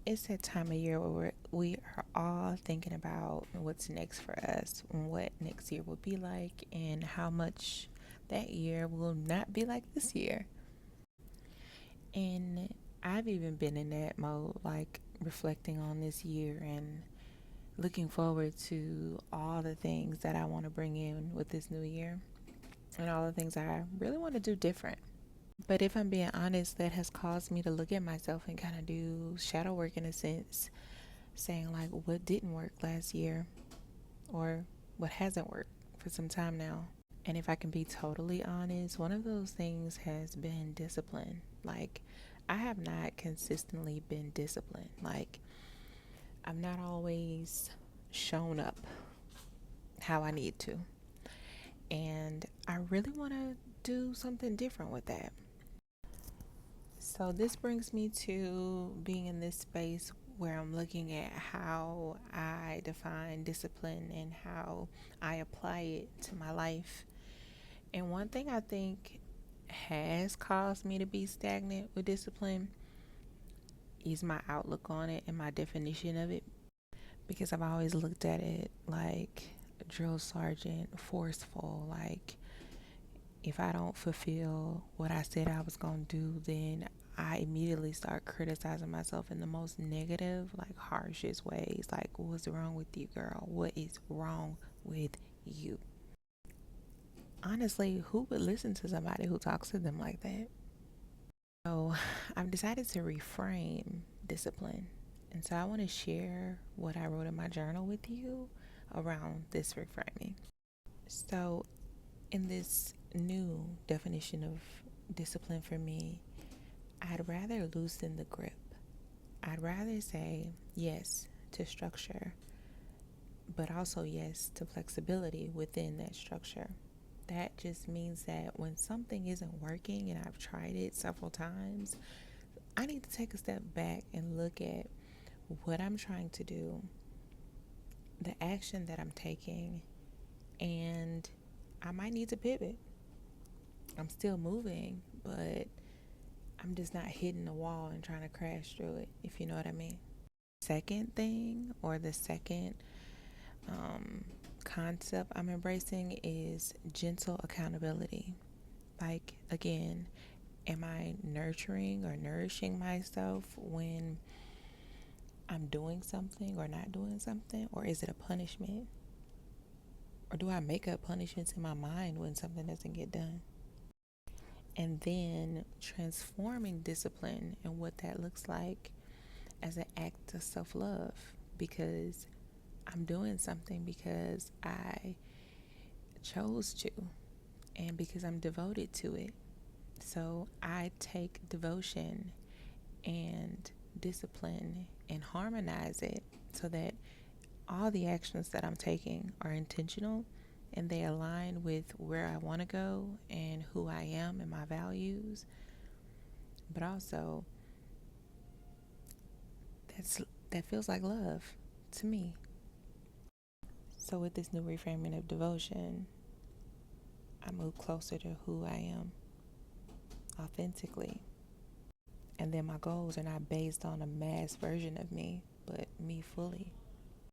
It's that time of year where we are all thinking about what's next for us, what next year will be like, and how much that year will not be like this year. And I've even been in that mode, like reflecting on this year and looking forward to all the things that I want to bring in with this new year and all the things I really want to do different. But if I'm being honest, that has caused me to look at myself and kind of do shadow work in a sense, saying like what didn't work last year or what hasn't worked for some time now. And if I can be totally honest, one of those things has been discipline. Like, I have not consistently been disciplined. Like, I'm not always shown up how I need to. And I really want to do something different with that. So, this brings me to being in this space where I'm looking at how I define discipline and how I apply it to my life. And one thing I think has caused me to be stagnant with discipline is my outlook on it and my definition of it. Because I've always looked at it like a drill sergeant, forceful, like if I don't fulfill what I said I was going to do, then I immediately start criticizing myself in the most negative, like harshest ways. Like, what's wrong with you, girl? What is wrong with you? Honestly, who would listen to somebody who talks to them like that? So I've decided to reframe discipline. And so I want to share what I wrote in my journal with you around this reframing. So, in this new definition of discipline for me, I'd rather loosen the grip. I'd rather say yes to structure, but also yes to flexibility within that structure. That just means that when something isn't working and I've tried it several times, I need to take a step back and look at what I'm trying to do, the action that I'm taking, and I might need to pivot. I'm still moving, but I'm just not hitting the wall and trying to crash through it, if you know what I mean. Second thing, or the second um, concept I'm embracing is gentle accountability. Like, again, am I nurturing or nourishing myself when I'm doing something or not doing something? Or is it a punishment? Or do I make up punishments in my mind when something doesn't get done? And then transforming discipline and what that looks like as an act of self love, because I'm doing something because I chose to and because I'm devoted to it. So I take devotion and discipline and harmonize it so that all the actions that I'm taking are intentional and they align with where I want to go and who I am and my values. But also, that feels like love to me. So with this new reframing of devotion, I move closer to who I am authentically. And then my goals are not based on a mass version of me, but me fully.